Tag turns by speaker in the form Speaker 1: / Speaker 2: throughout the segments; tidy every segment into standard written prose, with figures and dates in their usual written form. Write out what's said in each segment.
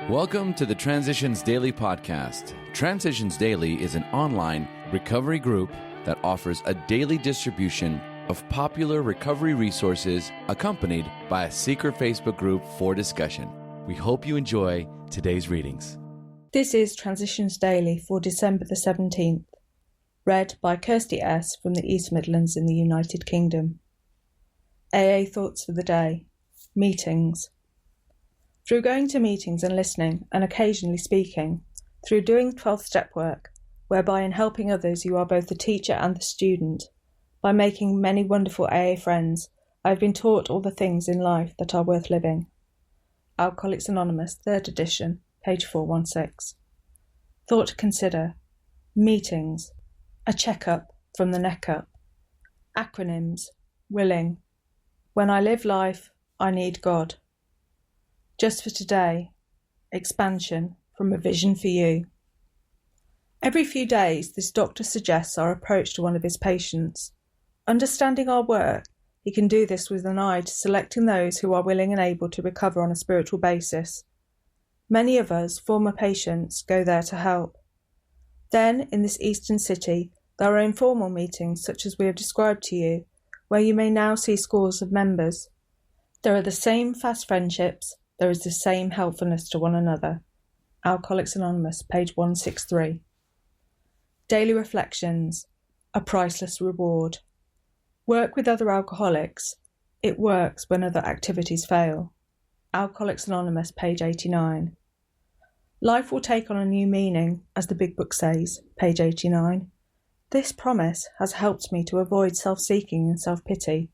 Speaker 1: Welcome to the Transitions Daily podcast. Transitions Daily is an online recovery group that offers a daily distribution of popular recovery resources accompanied by a secret Facebook group for discussion. We hope you enjoy today's readings.
Speaker 2: This is Transitions Daily for December the 17th, read by Kirsty S. from the East Midlands in the United Kingdom. AA Thoughts for the Day. Meetings. Through going to meetings and listening, and occasionally speaking, through doing 12th step work, whereby in helping others you are both the teacher and the student, by making many wonderful AA friends, I have been taught all the things in life that are worth living. Alcoholics Anonymous, 3rd edition, page 416. Thought to consider. Meetings. A check-up from the neck up. Acronyms. Willing. When I live life, I need God. Just for today, expansion from a vision for you. Every few days, this doctor suggests our approach to one of his patients. Understanding our work, he can do this with an eye to selecting those who are willing and able to recover on a spiritual basis. Many of us, former patients, go there to help. Then, in this eastern city, there are informal meetings such as we have described to you, where you may now see scores of members. There are the same fast friendships. There is the same helpfulness to one another. Alcoholics Anonymous, page 163. Daily Reflections. A priceless reward. Work with other alcoholics. It works when other activities fail. Alcoholics Anonymous, page 89. Life will take on a new meaning, as the Big Book says, page 89. This promise has helped me to avoid self-seeking and self-pity,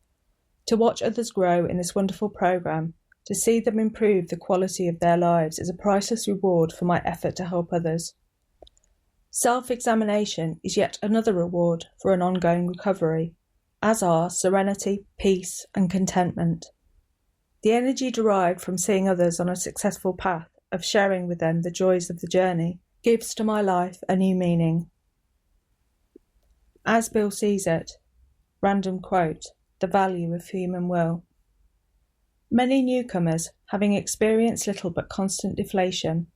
Speaker 2: to watch others grow in this wonderful program. To see them improve the quality of their lives is a priceless reward for my effort to help others. Self-examination is yet another reward for an ongoing recovery, as are serenity, peace, and contentment. The energy derived from seeing others on a successful path, of sharing with them the joys of the journey, gives to my life a new meaning. As Bill sees it, random quote, the value of human will. Many newcomers, having experienced little but constant deflation,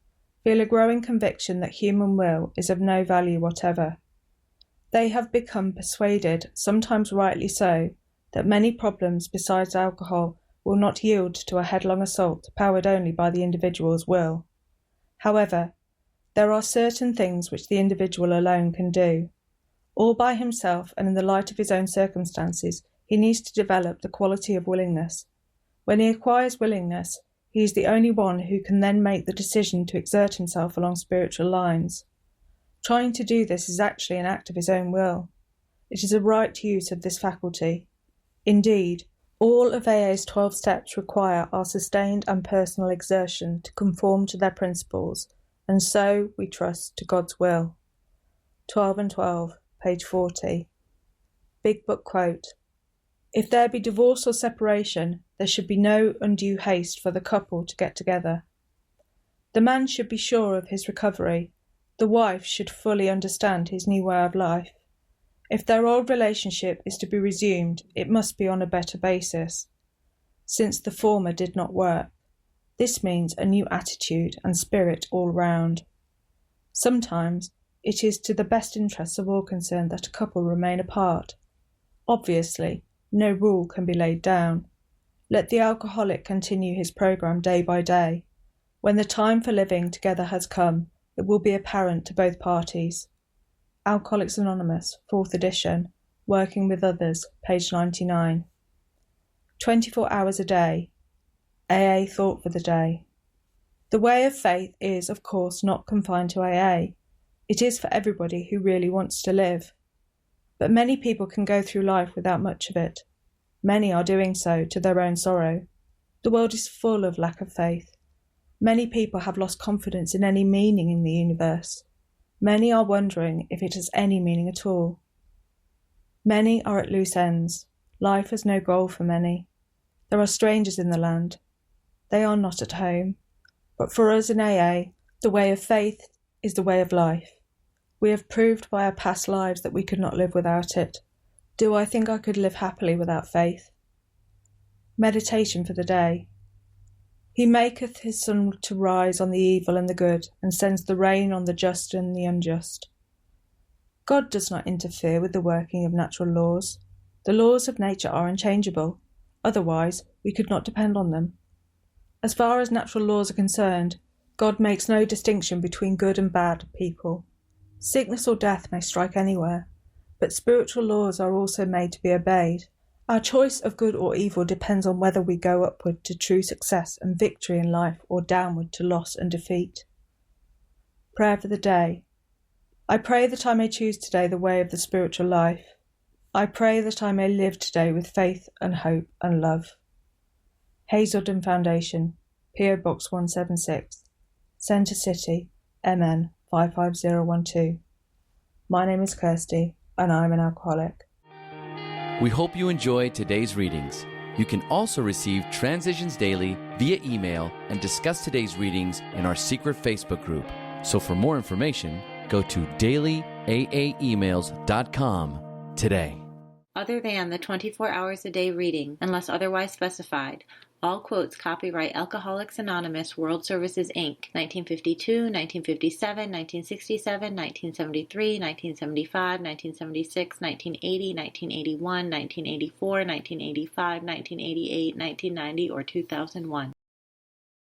Speaker 2: feel a growing conviction that human will is of no value whatever. They have become persuaded, sometimes rightly so, that many problems besides alcohol will not yield to a headlong assault powered only by the individual's will. However, there are certain things which the individual alone can do. All by himself and in the light of his own circumstances, he needs to develop the quality of willingness. When he acquires willingness, he is the only one who can then make the decision to exert himself along spiritual lines. Trying to do this is actually an act of his own will. It is a right use of this faculty. Indeed, all of AA's 12 steps require our sustained and personal exertion to conform to their principles, and so, we trust, to God's will. 12 and 12, page 40. Big Book quote. If there be divorce or separation, there should be no undue haste for the couple to get together. The man should be sure of his recovery. The wife should fully understand his new way of life. If their old relationship is to be resumed, it must be on a better basis, since the former did not work. This means a new attitude and spirit all round. Sometimes it is to the best interests of all concerned that a couple remain apart. Obviously, no rule can be laid down. Let the alcoholic continue his program day by day. When the time for living together has come, it will be apparent to both parties. Alcoholics Anonymous, 4th edition, Working with Others, page 99. 24 hours a day. AA Thought for the Day. The way of faith is, of course, not confined to AA. It is for everybody who really wants to live. But many people can go through life without much of it. Many are doing so to their own sorrow. The world is full of lack of faith. Many people have lost confidence in any meaning in the universe. Many are wondering if it has any meaning at all. Many are at loose ends. Life has no goal for many. There are strangers in the land. They are not at home. But for us in AA, the way of faith is the way of life. We have proved by our past lives that we could not live without it. Do I think I could live happily without faith? Meditation for the day. He maketh his sun to rise on the evil and the good, and sends the rain on the just and the unjust. God does not interfere with the working of natural laws. The laws of nature are unchangeable. Otherwise, we could not depend on them. As far as natural laws are concerned, God makes no distinction between good and bad people. Sickness or death may strike anywhere, but spiritual laws are also made to be obeyed. Our choice of good or evil depends on whether we go upward to true success and victory in life or downward to loss and defeat. Prayer for the day. I pray that I may choose today the way of the spiritual life. I pray that I may live today with faith and hope and love. Hazelden Foundation, P.O. Box 176, Centre City, MN 55012. My name is Kirsty, and I'm an alcoholic.
Speaker 1: We hope you enjoyed today's readings. You can also receive Transitions Daily via email and discuss today's readings in our secret Facebook group. So for more information, go to dailyaaemails.com today.
Speaker 3: Other than the 24 hours a day reading, unless otherwise specified, all quotes copyright Alcoholics Anonymous World Services, Inc., 1952, 1957, 1967, 1973, 1975, 1976, 1980, 1981, 1984, 1985, 1988, 1990, or 2001.